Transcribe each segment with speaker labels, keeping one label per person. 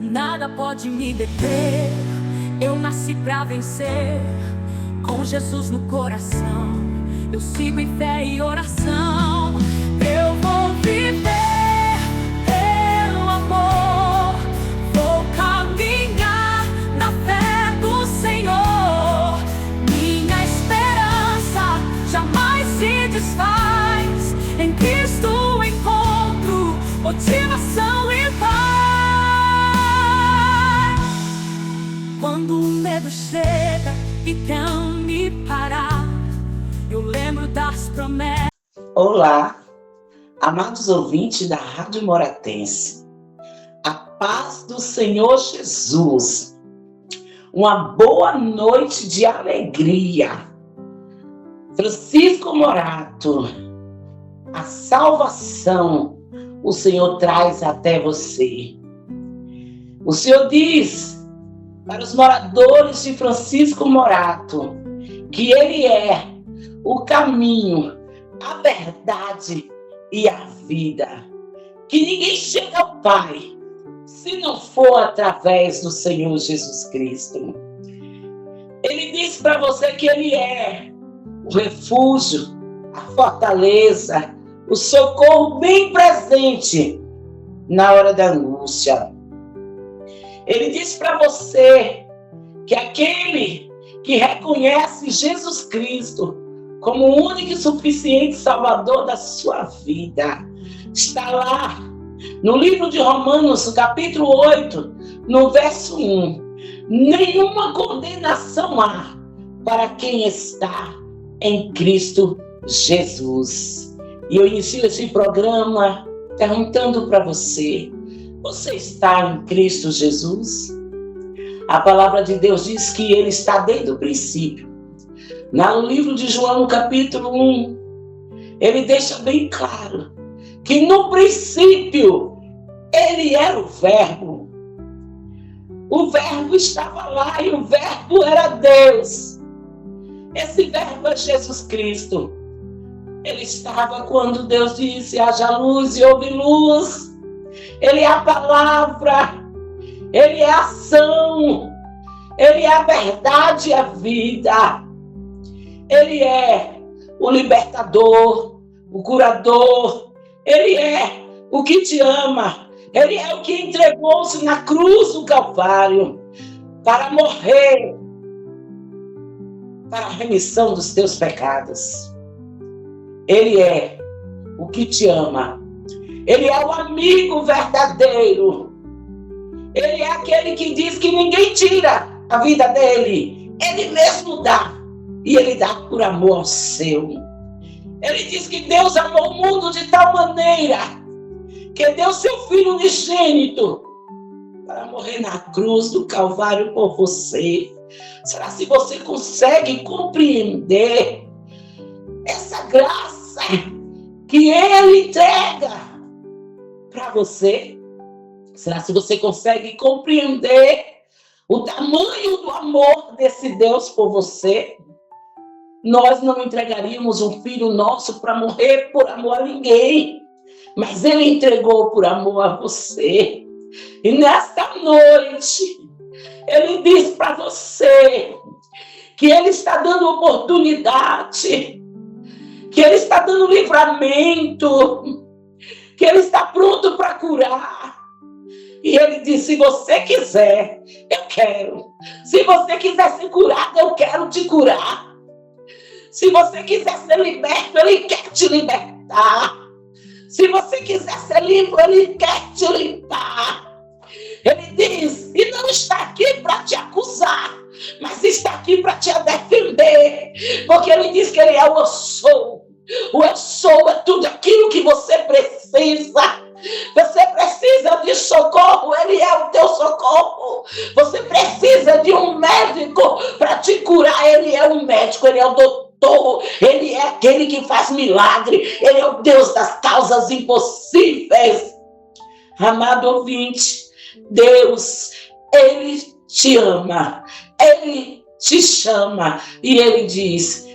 Speaker 1: Nada pode me deter. Eu nasci pra vencer. Com Jesus no coração, eu sigo em fé e oração. Eu vou viver pelo amor. Vou caminhar na fé do Senhor. Minha esperança jamais se desfaz. Em Cristo encontro motivação e paz. Quando o medo chega e quer me parar, eu lembro das promessas.
Speaker 2: Olá, amados ouvintes da Rádio Moratense. A paz do Senhor Jesus. Uma boa noite de alegria. Francisco Morato, a salvação o Senhor traz até você. O Senhor diz para os moradores de Francisco Morato que Ele é o caminho, a verdade e a vida. Que ninguém chega ao Pai se não for através do Senhor Jesus Cristo. Ele diz para você que Ele é o refúgio, a fortaleza, o socorro bem presente na hora da angústia. Ele diz para você que aquele que reconhece Jesus Cristo como o único e suficiente Salvador da sua vida, está lá no livro de Romanos, no capítulo 8, no verso 1. Nenhuma condenação há para quem está em Cristo Jesus. E eu inicio esse programa perguntando para você: você está em Cristo Jesus? A palavra de Deus diz que Ele está desde o princípio. No livro de João, no capítulo 1, Ele deixa bem claro que no princípio Ele era o Verbo. O Verbo estava lá e o Verbo era Deus. Esse Verbo é Jesus Cristo. Ele estava quando Deus disse: haja luz e houve luz. Ele é a palavra, Ele é a ação, Ele é a verdade e a vida. Ele é o libertador, o curador. Ele é o que te ama. Ele é o que entregou-se na cruz do Calvário para morrer, para a remissão dos teus pecados. Ele é o que te ama. Ele é o amigo verdadeiro. Ele é aquele que diz que ninguém tira a vida dele. Ele mesmo dá. E Ele dá por amor ao seu. Ele diz que Deus amou o mundo de tal maneira que deu seu Filho unigênito para morrer na cruz do Calvário por você. Será se você consegue compreender essa graça que Ele entrega para você? Será se você consegue compreender o tamanho do amor desse Deus por você? Nós não entregaríamos um filho nosso para morrer por amor a ninguém, mas Ele entregou por amor a você. E nesta noite, Ele diz para você que Ele está dando oportunidade, que Ele está dando livramento, que Ele está pronto para curar. E Ele diz: se você quiser, eu quero. Se você quiser ser curado, eu quero te curar. Se você quiser ser liberto, Ele quer te libertar. Se você quiser ser limpo, Ele quer te limpar. Ele diz, e não está aqui para te acusar, mas está aqui para te defender. Porque Ele diz que Ele é o eu sou. O eu sou é tudo aquilo que você precisa. Você precisa de socorro, Ele é o teu socorro. Você precisa de um médico para te curar, Ele é o médico, Ele é o doutor. Ele é aquele que faz milagre. Ele é o Deus das causas impossíveis. Amado ouvinte, Deus, Ele te ama, Ele te chama e Ele diz: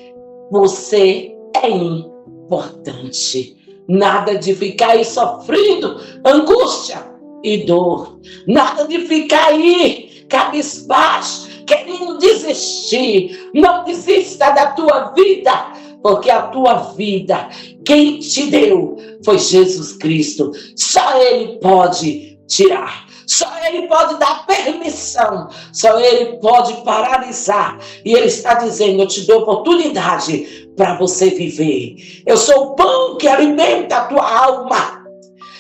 Speaker 2: você é importante. Nada de ficar aí sofrendo angústia. e dor. Nada de ficar aí, cabisbaixo, querendo desistir. Não desista da tua vida, porque a tua vida, quem te deu foi Jesus Cristo. Só Ele pode tirar. Só Ele pode dar permissão. Só Ele pode paralisar. E Ele está dizendo: eu te dou oportunidade para você viver. Eu sou o pão que alimenta a tua alma.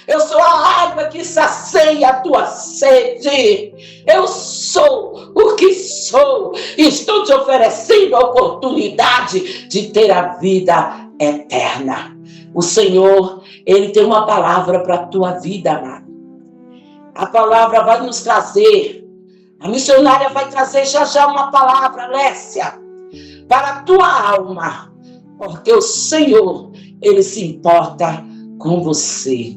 Speaker 2: Eu sou a água que sacia a tua sede. Eu sou o que sou. E estou te oferecendo a oportunidade de ter a vida eterna. O Senhor, Ele tem uma palavra para a tua vida, amado. A palavra vai nos trazer. A missionária vai trazer já uma palavra, Lécia, para a tua alma. Porque o Senhor, Ele se importa com você.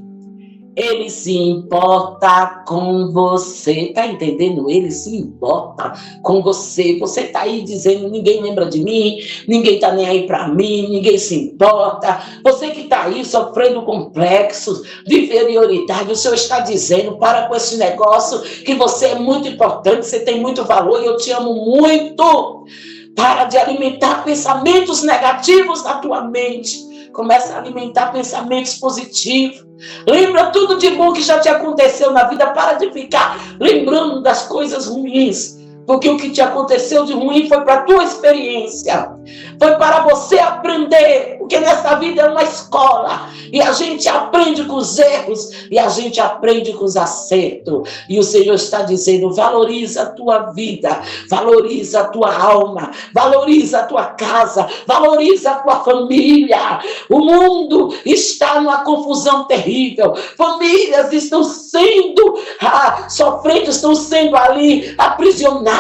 Speaker 2: Ele se importa com você. Tá entendendo? Ele se importa com você. Você tá aí dizendo: ninguém lembra de mim, ninguém tá nem aí para mim, ninguém se importa. Você que tá aí sofrendo complexos de inferioridade, o Senhor está dizendo: para com esse negócio, que você é muito importante, você tem muito valor e eu te amo muito. Para de alimentar pensamentos negativos na tua mente. Começa a alimentar pensamentos positivos. Lembra tudo de bom que já te aconteceu na vida. Para de ficar lembrando das coisas ruins. Porque o que te aconteceu de ruim foi para a tua experiência. Foi para você aprender. Porque nessa vida é uma escola. E a gente aprende com os erros. E a gente aprende com os acertos. E o Senhor está dizendo: valoriza a tua vida. Valoriza a tua alma. Valoriza a tua casa. Valoriza a tua família. O mundo está numa confusão terrível. Famílias estão sendo sofrendo, estão sendo ali aprisionadas.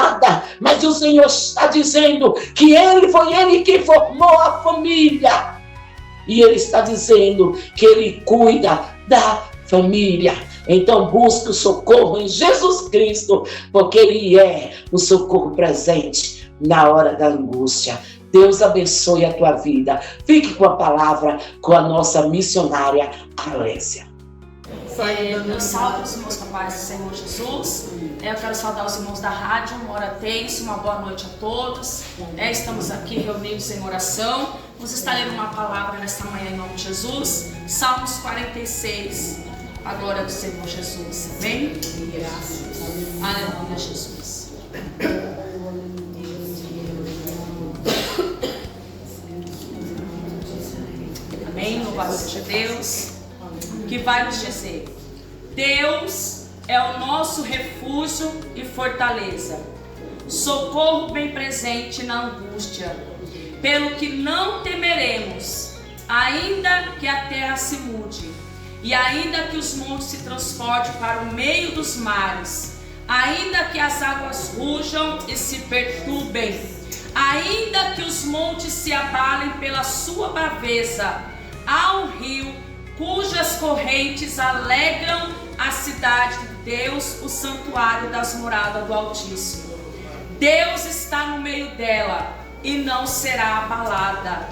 Speaker 2: Mas o Senhor está dizendo que foi Ele que formou a família. E Ele está dizendo que Ele cuida da família. Então busque o socorro em Jesus Cristo, porque Ele é o socorro presente na hora da angústia. Deus abençoe a tua vida. Fique com a palavra com a nossa missionária Alécia.
Speaker 3: Meus salve irmãos com a paz do Senhor Jesus. Eu quero saudar os irmãos da rádio Moratense. Uma boa noite a todos. Estamos aqui reunidos em oração. Vamos estar lendo uma palavra nesta manhã em nome de Jesus. Salmos 46. A glória do Senhor Jesus. Amém? Graças. Aleluia, Jesus. Amém? Louvado seja Deus. Que vai nos dizer: Deus é o nosso refúgio e fortaleza, socorro bem presente na angústia, pelo que não temeremos, ainda que a terra se mude, e ainda que os montes se transportem para o meio dos mares, ainda que as águas rujam e se perturbem, ainda que os montes se abalem pela sua braveza, há um rio cujas correntes alegram a cidade de Deus, o santuário das moradas do Altíssimo. Deus está no meio dela e não será abalada.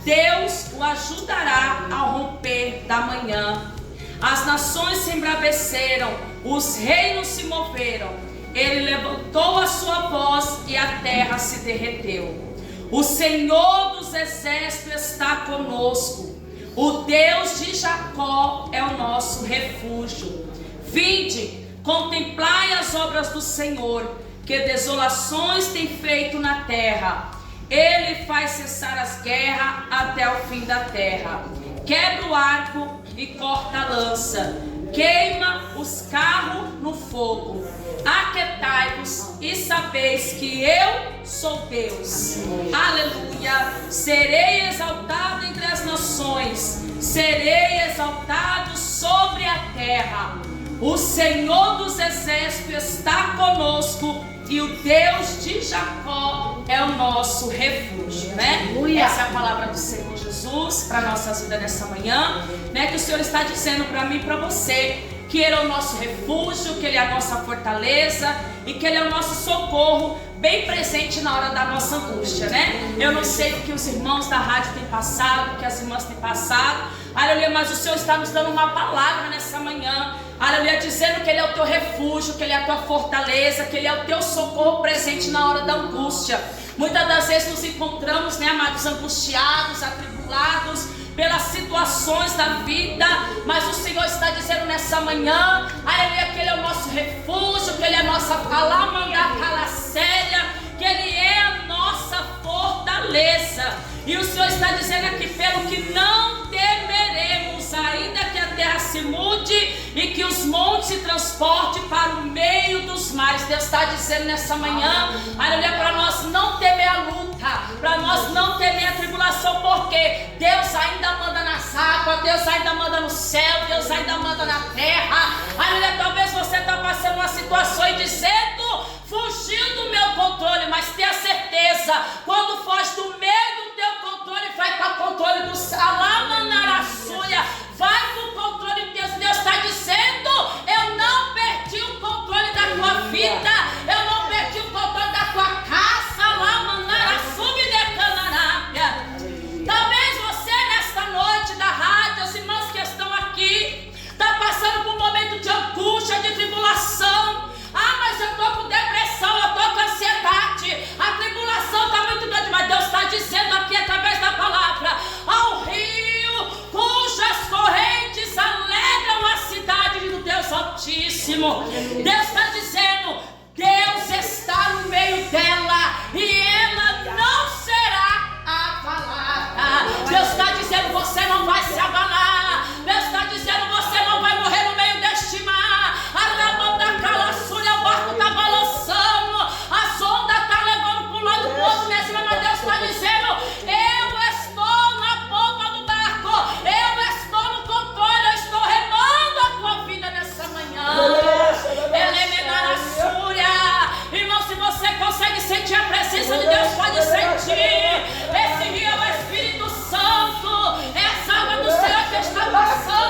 Speaker 3: Deus o ajudará ao romper da manhã. As nações se embraveceram, os reinos se moveram. Ele levantou a sua voz e a terra se derreteu. O Senhor dos exércitos está conosco. O Deus de Jacó é o nosso refúgio. Vinde, contemplai as obras do Senhor, que desolações tem feito na terra. Ele faz cessar as guerras até o fim da terra. Quebra o arco e corta a lança. Queima os carros no fogo. Aquietai-vos e sabeis que eu sou Deus. Aleluia. Serei exaltado entre as nações, serei exaltado sobre a terra. O Senhor dos exércitos está conosco e o Deus de Jacó é o nosso refúgio, né? Essa é a palavra do Senhor Jesus para nossas vidas nessa manhã, né? Que o Senhor está dizendo para mim e para você que Ele é o nosso refúgio, que Ele é a nossa fortaleza e que Ele é o nosso socorro bem presente na hora da nossa angústia, né? Eu não sei o que os irmãos da rádio têm passado, o que as irmãs têm passado, aleluia, mas o Senhor está nos dando uma palavra nessa manhã Aleluia, dizendo que Ele é o teu refúgio, que Ele é a tua fortaleza, que Ele é o teu socorro presente na hora da angústia. Muitas das vezes nos encontramos, né, amados, angustiados, atribulados pelas situações da vida, mas o Senhor está dizendo nessa manhã, aleluia, que Ele é o nosso refúgio, que Ele é a nossa calacélia, que Ele é a nossa fortaleza. E o Senhor está dizendo aqui, pelo que não temeremos, ainda que a terra se mude e que os montes se transportem para o meio dos mares. Deus está dizendo nessa manhã, aleluia, para nós não temer a luta, para nós não temer a tribulação, porque Deus ainda manda nas águas, Deus ainda manda no céu, Deus ainda manda na terra. Aleluia, talvez você está passando uma situação e dizendo, fugiu do meu controle, mas tenha certeza, quando foge do meio do teu controle, vai para o controle do Salamanarassuia, vai para o controle de Deus. Deus está dizendo, eu não perdi o controle da tua vida, eu não perdi o controle da tua casa, Salamanarassubidecanarabia. Talvez você nesta noite da rádio, as irmãs que estão aqui, está passando por um momento de angústia, de tribulação. Mas eu estou com depressão, eu estou com ansiedade, a tribulação está muito grande, mas Deus está dizendo aqui através da palavra, ao rio cujas correntes alegram a cidade do Deus Altíssimo. Deus está dizendo, Deus está no meio dela e ela não será abalada. Deus está dizendo, você não vai se abalar. Deus está dizendo, você não vai morrer no meio deste mar. O barco está balançando, as ondas estão levando para um lado para o outro nesse mar, mas Deus está dizendo, eu estou na polpa do barco, eu estou no controle, eu estou remando a tua vida nessa manhã. Irmão, se você consegue sentir a presença de Deus, pode sentir. Esse rio é o Espírito Santo, é essa água do Senhor que está passando.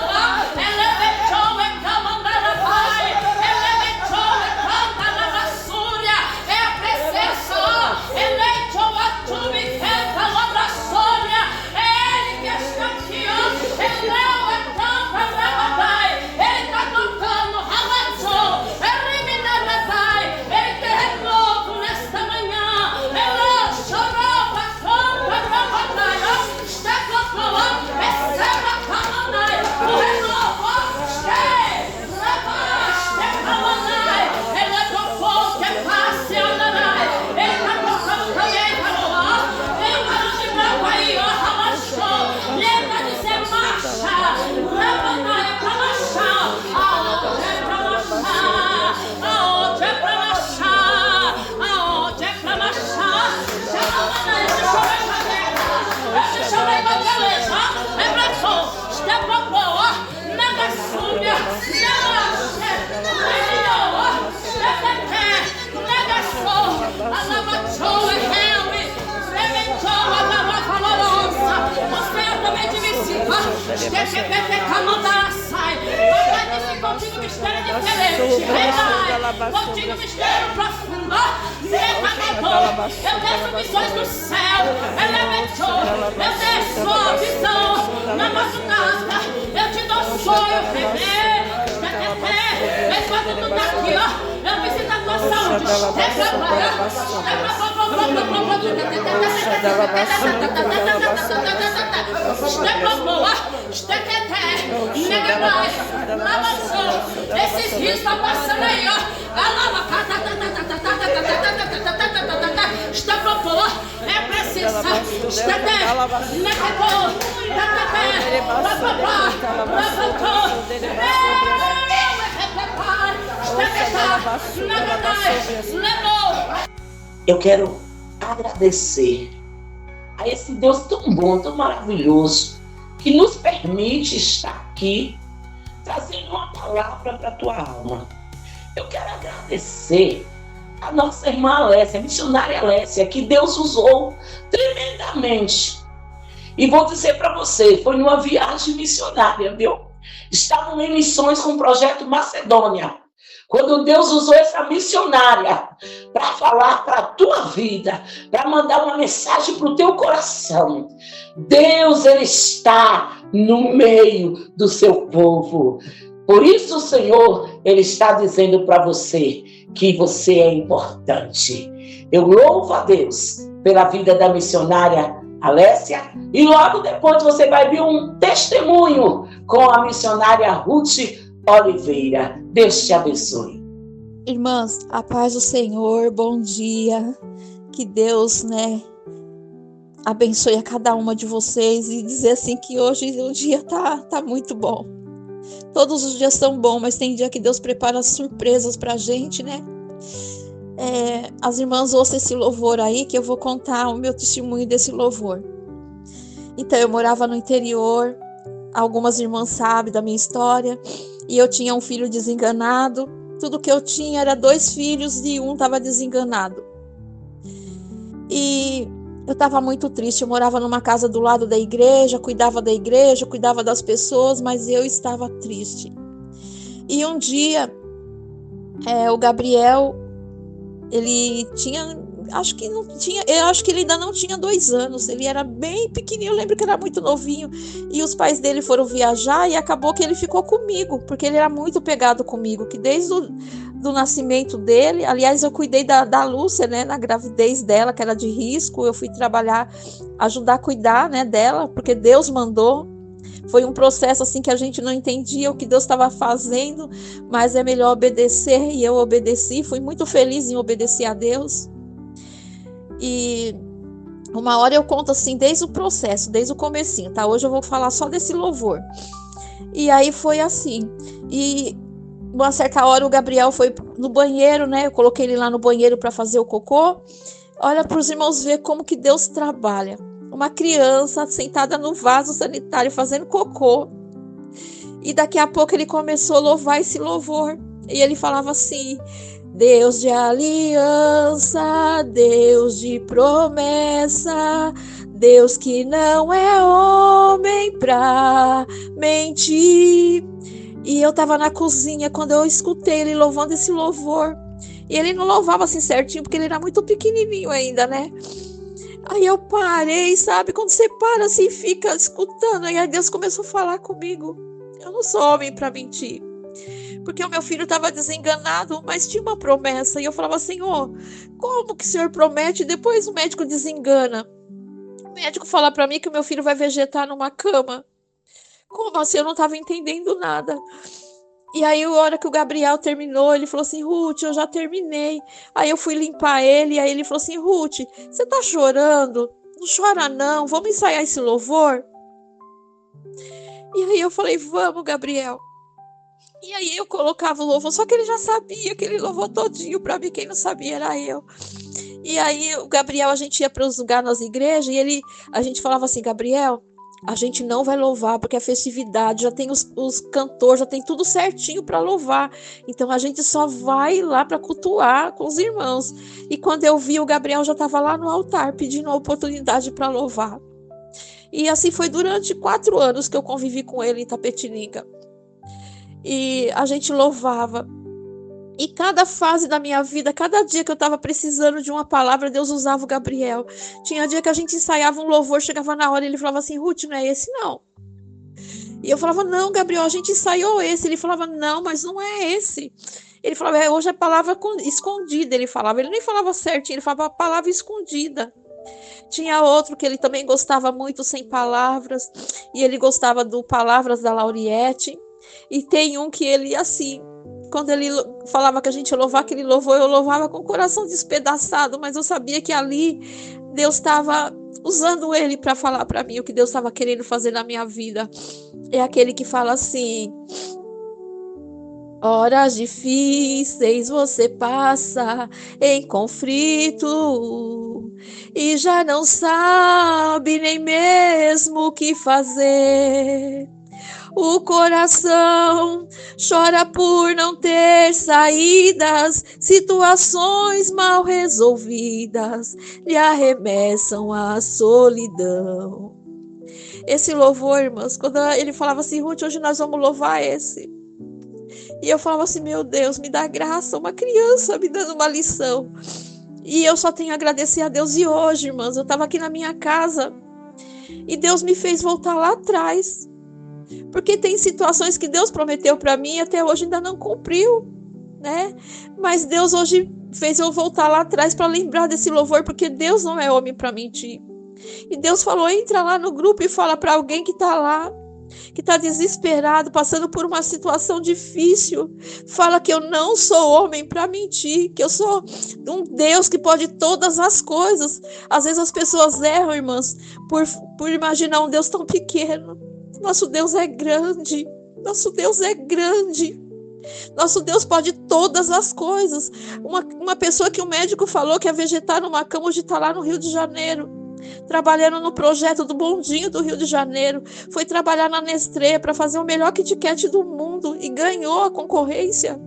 Speaker 3: Contigo mistério diferente, contigo mistério profundo, eu desço visões do céu, eu desço a visão na madrugada, eu te dou sonho, bebê, enquanto tu tá aqui, ó, eu visito a tua saúde, esses rios estão passando aí, ó. Está propor, é precisar.
Speaker 2: Eu quero agradecer a esse Deus tão bom, tão maravilhoso, que nos permite estar aqui trazendo uma palavra para a tua alma. Eu quero agradecer a nossa irmã Alessia, a missionária Alessia, que Deus usou tremendamente. E vou dizer para você, foi numa viagem missionária, viu? Estavam em missões com o projeto Macedônia. Quando Deus usou essa missionária para falar para a tua vida, para mandar uma mensagem para o teu coração. Deus, Ele está no meio do seu povo. Por isso o Senhor, Ele está dizendo para você que você é importante. Eu louvo a Deus pela vida da missionária Alessia, e logo depois você vai ver um testemunho com a missionária Ruth Oliveira. Deus te abençoe.
Speaker 4: Irmãs, a paz do Senhor, bom dia. Que Deus, abençoe a cada uma de vocês e dizer assim que hoje o dia tá muito bom. Todos os dias são bons, mas tem dia que Deus prepara surpresas pra gente, As irmãs ouçam esse louvor aí, que eu vou contar o meu testemunho desse louvor. Então, eu morava no interior, algumas irmãs sabem da minha história, e eu tinha um filho desenganado. Tudo que eu tinha era 2 filhos e um estava desenganado. E eu estava muito triste. Eu morava numa casa do lado da igreja, cuidava das pessoas, mas eu estava triste. E um dia, o Gabriel, ele tinha, eu acho que ele ainda não tinha 2 anos, ele era bem pequenininho, eu lembro que era muito novinho, e os pais dele foram viajar, e acabou que ele ficou comigo, porque ele era muito pegado comigo, que desde do nascimento dele, aliás, eu cuidei da Lúcia, na gravidez dela, que era de risco, eu fui trabalhar, ajudar a cuidar, dela, porque Deus mandou. Foi um processo assim que a gente não entendia o que Deus estava fazendo, mas é melhor obedecer, e eu obedeci, fui muito feliz em obedecer a Deus. E uma hora eu conto assim, desde o processo, desde o comecinho, tá? Hoje eu vou falar só desse louvor. E aí foi assim, e uma certa hora o Gabriel foi no banheiro, eu coloquei ele lá no banheiro para fazer o cocô. Olha para os irmãos ver como que Deus trabalha. Uma criança sentada no vaso sanitário fazendo cocô. E daqui a pouco ele começou a louvar esse louvor. E ele falava assim: Deus de aliança, Deus de promessa, Deus que não é homem pra mentir. E eu estava na cozinha quando eu escutei ele louvando esse louvor. E ele não louvava assim certinho, porque ele era muito pequenininho ainda, Aí eu parei, sabe? Quando você para assim, fica escutando. Aí Deus começou a falar comigo. Eu não sou homem para mentir. Porque o meu filho estava desenganado, mas tinha uma promessa. E eu falava: Senhor, como que o Senhor promete e depois o médico desengana? O médico fala para mim que o meu filho vai vegetar numa cama. Como assim? Eu não estava entendendo nada. E aí, a hora que o Gabriel terminou, ele falou assim: Ruth, eu já terminei. Aí eu fui limpar ele, e aí ele falou assim: Ruth, você tá chorando? Não chora não, vamos ensaiar esse louvor? E aí eu falei: vamos, Gabriel. E aí eu colocava o louvor, só que ele já sabia que ele louvou todinho pra mim, quem não sabia era eu. E aí o Gabriel, a gente ia para os lugares nas igrejas, e a gente falava assim: Gabriel, a gente não vai louvar porque é festividade, já tem os cantores, já tem tudo certinho para louvar. Então a gente só vai lá para cultuar com os irmãos. E quando eu vi, o Gabriel já estava lá no altar pedindo a oportunidade para louvar. E assim foi durante 4 anos que eu convivi com ele em Tapetininga. E a gente louvava. E cada fase da minha vida, cada dia que eu estava precisando de uma palavra, Deus usava o Gabriel. Tinha dia que a gente ensaiava um louvor, chegava na hora e ele falava assim: Ruth, não é esse não. E eu falava: não, Gabriel, a gente ensaiou esse. Ele falava: não, mas não é esse. Ele falava: hoje é palavra escondida. Ele nem falava certinho, ele falava palavra escondida. Tinha outro que ele também gostava muito sem palavras, e ele gostava do Palavras da Lauriette. E tem um que ele, assim, quando ele falava que a gente ia louvar aquele louvor, eu louvava com o coração despedaçado, mas eu sabia que ali Deus estava usando ele para falar para mim o que Deus estava querendo fazer na minha vida. É aquele que fala assim: horas difíceis você passa em conflito e já não sabe nem mesmo o que fazer. O coração chora por não ter saídas, situações mal resolvidas lhe arremessam à solidão. Esse louvor, irmãs, quando ele falava assim: Ruth, hoje nós vamos louvar esse. E eu falava assim: meu Deus, me dá graça, uma criança me dando uma lição. E eu só tenho a agradecer a Deus. E hoje, irmãs, eu estava aqui na minha casa e Deus me fez voltar lá atrás. Porque tem situações que Deus prometeu para mim e até hoje ainda não cumpriu, né? Mas Deus hoje fez eu voltar lá atrás para lembrar desse louvor, porque Deus não é homem para mentir. E Deus falou: entra lá no grupo e fala para alguém que está lá, que está desesperado, passando por uma situação difícil. Fala que eu não sou homem para mentir, que eu sou um Deus que pode todas as coisas. Às vezes as pessoas erram, irmãs, por imaginar um Deus tão pequeno. Nosso Deus é grande. Nosso Deus é grande. Nosso Deus pode todas as coisas. Uma pessoa que o médico falou que ia vegetar numa cama, hoje está lá no Rio de Janeiro, trabalhando no projeto do bondinho do Rio de Janeiro. Foi trabalhar na Nestlé para fazer o melhor Kit Kat do mundo e ganhou a concorrência.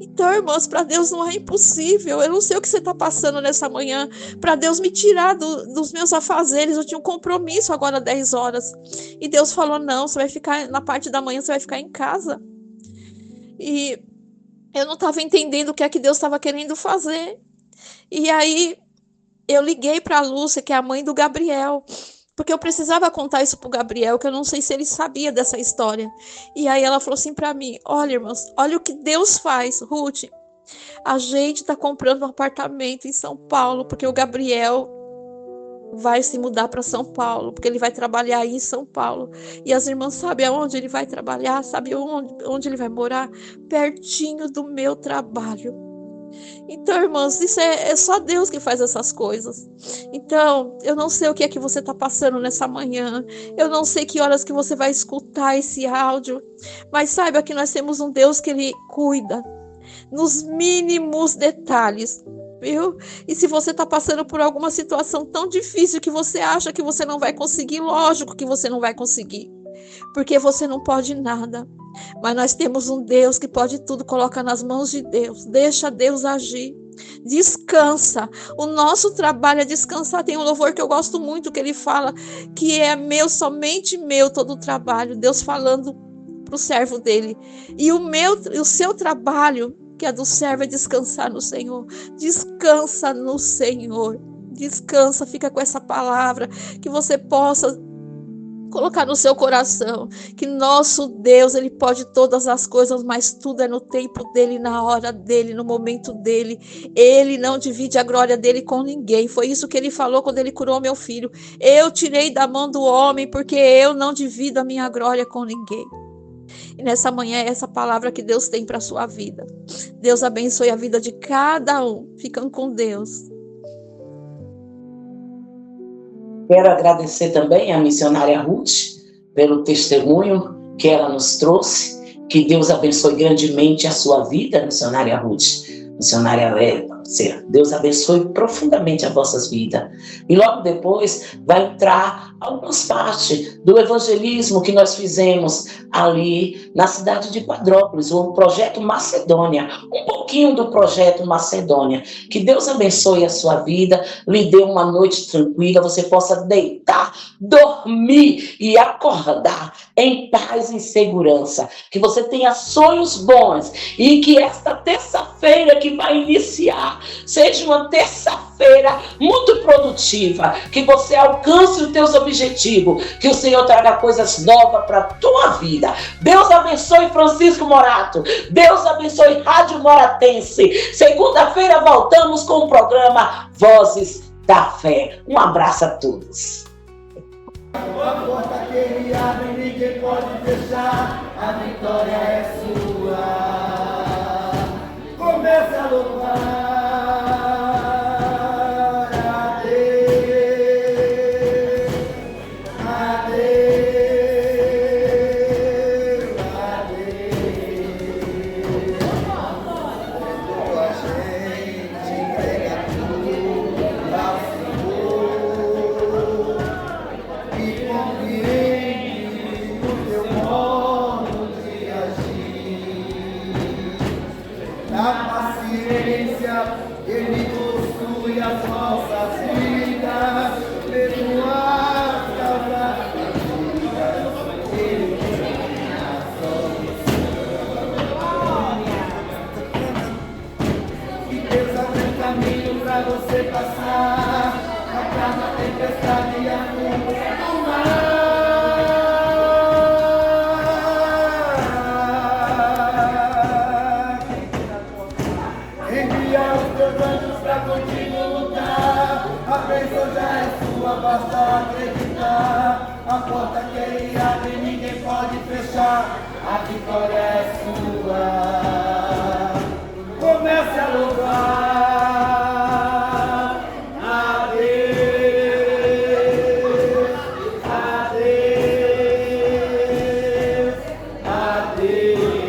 Speaker 4: Então, irmãs, para Deus não é impossível. Eu não sei o que você está passando nessa manhã, para Deus me tirar dos meus afazeres. Eu tinha um compromisso agora às 10 horas. E Deus falou: não, você vai ficar, na parte da manhã você vai ficar em casa. E eu não estava entendendo o que é que Deus estava querendo fazer. E aí eu liguei para a Lúcia, que é a mãe do Gabriel, porque eu precisava contar isso para o Gabriel, que eu não sei se ele sabia dessa história. E aí ela falou assim para mim: olha, irmãos, olha o que Deus faz, Ruth. A gente está comprando um apartamento em São Paulo, porque o Gabriel vai se mudar para São Paulo, porque ele vai trabalhar aí em São Paulo. E as irmãs sabem aonde ele vai trabalhar, sabem onde ele vai morar? Pertinho do meu trabalho. Então, irmãs, isso é só Deus que faz essas coisas. Então, eu não sei o que é que você está passando nessa manhã. Eu não sei que horas que você vai escutar esse áudio. Mas saiba que nós temos um Deus que Ele cuida nos mínimos detalhes. Viu? E se você está passando por alguma situação tão difícil que você acha que você não vai conseguir, lógico que você não vai conseguir, porque você não pode nada. Mas nós temos um Deus que pode tudo. Coloca nas mãos de Deus, deixa Deus agir, descansa. O nosso trabalho é descansar. Tem um louvor que eu gosto muito, que ele fala que é meu, somente meu, todo o trabalho. Deus falando para o servo dele. E o seu trabalho, que é do servo, é descansar no Senhor. Descansa no Senhor. Descansa, fica com essa palavra, que você possa colocar no seu coração, que nosso Deus, Ele pode todas as coisas, mas tudo é no tempo dEle, na hora dEle, no momento dEle. Ele não divide a glória dEle com ninguém. Foi isso que Ele falou quando Ele curou meu filho. Eu tirei da mão do homem, porque eu não divido a minha glória com ninguém. E nessa manhã é essa palavra que Deus tem para a sua vida. Deus abençoe a vida de cada um. Ficam com Deus.
Speaker 2: Quero agradecer também à missionária Ruth pelo testemunho que ela nos trouxe. Que Deus abençoe grandemente a sua vida, missionária Ruth. Missionária Deus abençoe profundamente as vossas vidas. E logo depois vai entrar algumas partes do evangelismo que nós fizemos ali na cidade de Quadrópolis, o projeto Macedônia, um pouquinho do projeto Macedônia. Que Deus abençoe a sua vida, lhe dê uma noite tranquila, você possa deitar, dormir e acordar em paz e segurança. Que você tenha sonhos bons e que esta terça-feira que vai iniciar seja uma terça-feira muito produtiva, que você alcance os teus objetivos, que o Senhor traga coisas novas para a tua vida. Deus abençoe Francisco Morato, Deus abençoe Rádio Moratense. Segunda-feira voltamos com o programa Vozes da Fé. Um abraço a todos.
Speaker 5: A porta que Ele abre, ninguém pode fechar, a vitória é sua. Comece a louvar. Ele possui as nossas vidas, mesmo as causas Ele tem a solução. E Deus abre um caminho pra você passar, acalma a tempestade e a nuvem do mar. teus anjos pra contigo lutar. A bênção já é sua, basta acreditar. A porta que ele abre ninguém pode fechar. A vitória é sua. Comece a louvar a Deus, a Deus, a Deus.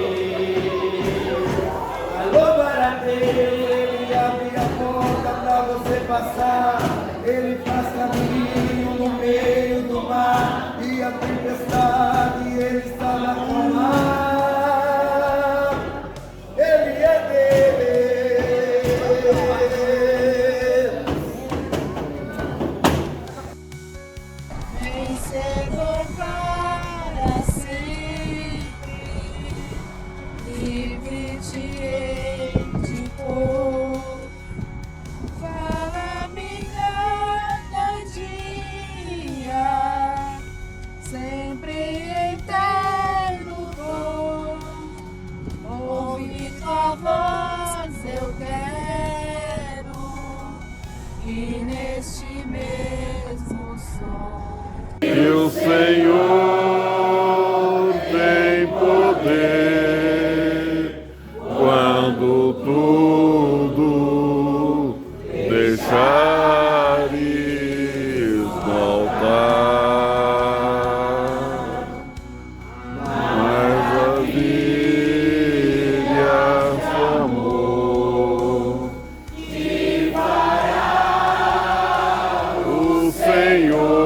Speaker 5: A louvar a Deus, Ele abre a porta pra você passar. Ele faz caminho no meio do mar e a tempestade Ele está na calma. Ele é Deus.
Speaker 6: Vencedor para sempre, livre te hei de pôr. Fala-me cada dia, sempre eterno dom. Ouvir tua voz eu quero, e neste mesmo som.
Speaker 7: E o Senhor tem poder quando tudo deixares voltar. Mas a vida seu amor que fará o Senhor.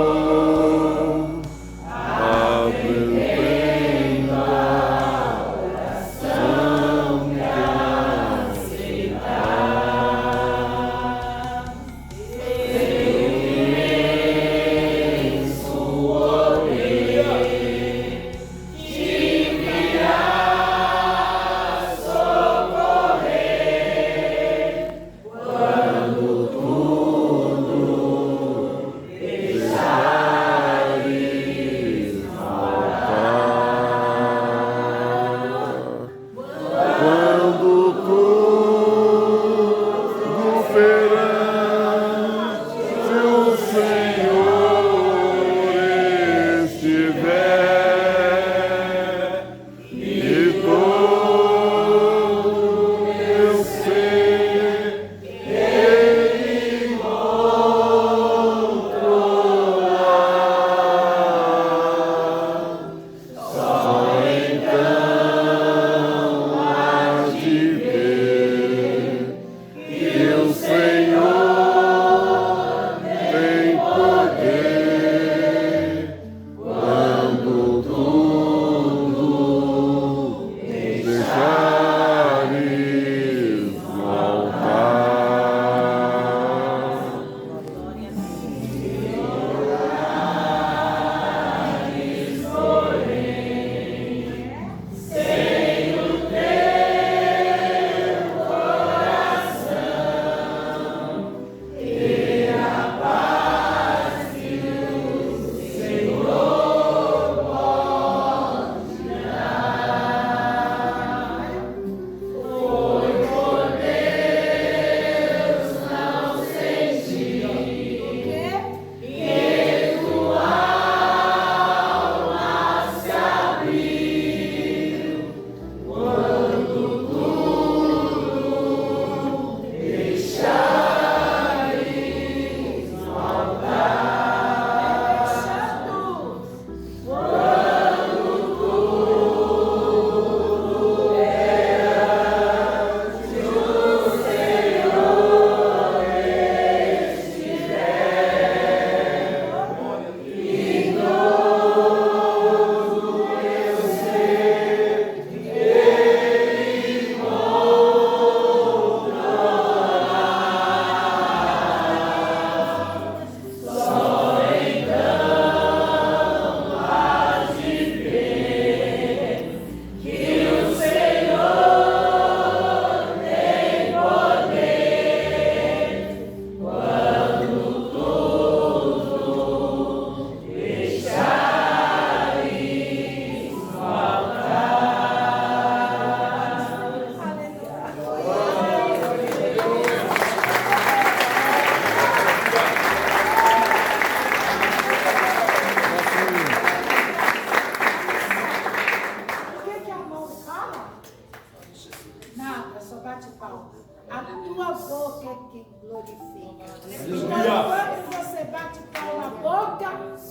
Speaker 6: tua boca é que glorifica. Então, quando você bate palma, a boca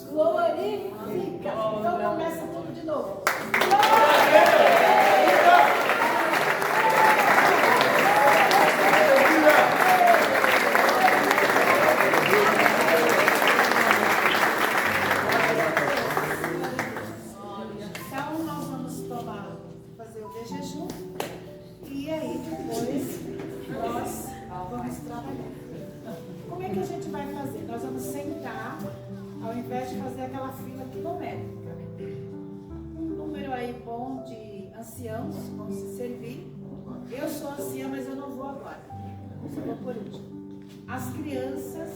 Speaker 6: glorifica. Então começa tudo de novo. Então nós vamos fazer o de jejum e aí depois nós vamos trabalhar. Como é que a gente vai fazer? Nós vamos sentar, ao invés de fazer aquela fila quilométrica. Um número aí bom de anciãos vão se servir. Eu sou anciã, mas eu não vou agora. Só vou por último. As crianças,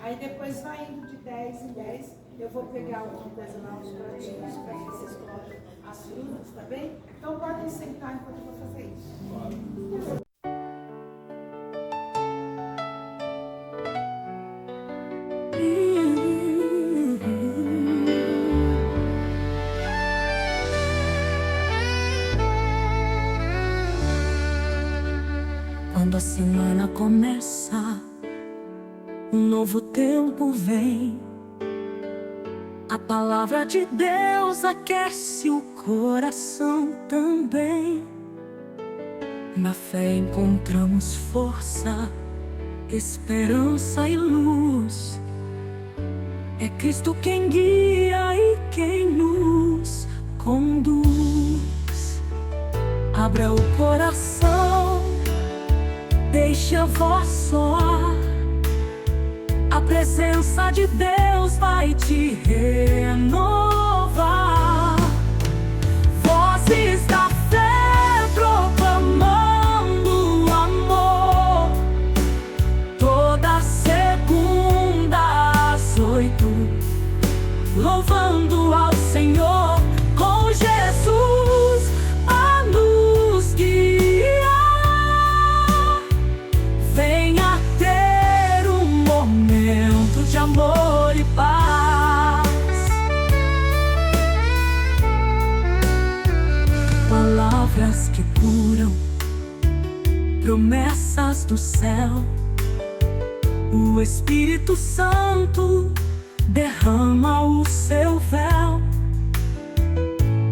Speaker 6: aí depois vai indo de 10 em 10. Eu vou pegar alguma coisa lá, uns pratinhos, para que vocês colocam as frutas, tá bem? Então podem sentar enquanto eu vou fazer isso.
Speaker 1: Quando a semana começa, um novo tempo vem. A palavra de Deus aquece o coração também. Na fé encontramos força, esperança e luz. É Cristo quem guia e quem nos conduz. Abra o coração, deixe a voz soar. A presença de Deus vai te renovar. Vozes da fé proclamando o amor. Toda segunda às 8, louvando ao Senhor, com Jesus a nos guiar. Venha ter um momento de amor e paz. Palavras que curam, promessas do céu. O Espírito Santo derrama o seu véu.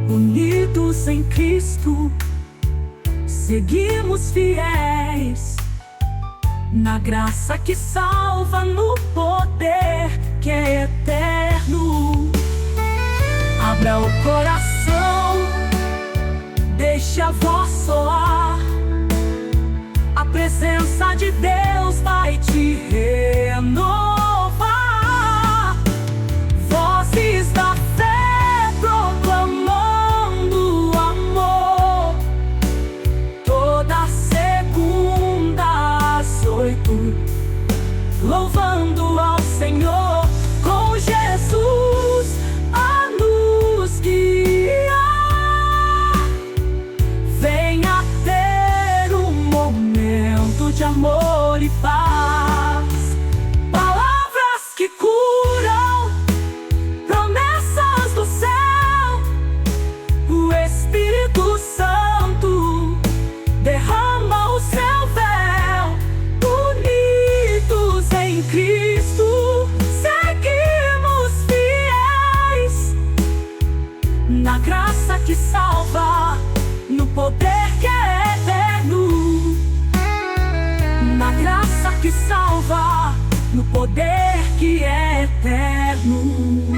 Speaker 1: Unidos em Cristo, seguimos fiéis na graça que salva, no poder que é eterno. Abra o coração, deixe a voz soar. A presença de Deus vai te renovar. Vozes da fé proclamando o amor. Toda segunda às 8, louvando ao Senhor, com Jesus a nos guiar. Venha ter um momento de amor e paz. Palavras que curam, promessas do céu. O Espírito Santo derrama o seu véu. Unidos em Cristo, seguimos fiéis na graça que salva, no poder que é eterno. Na graça que salva, no poder que é eterno.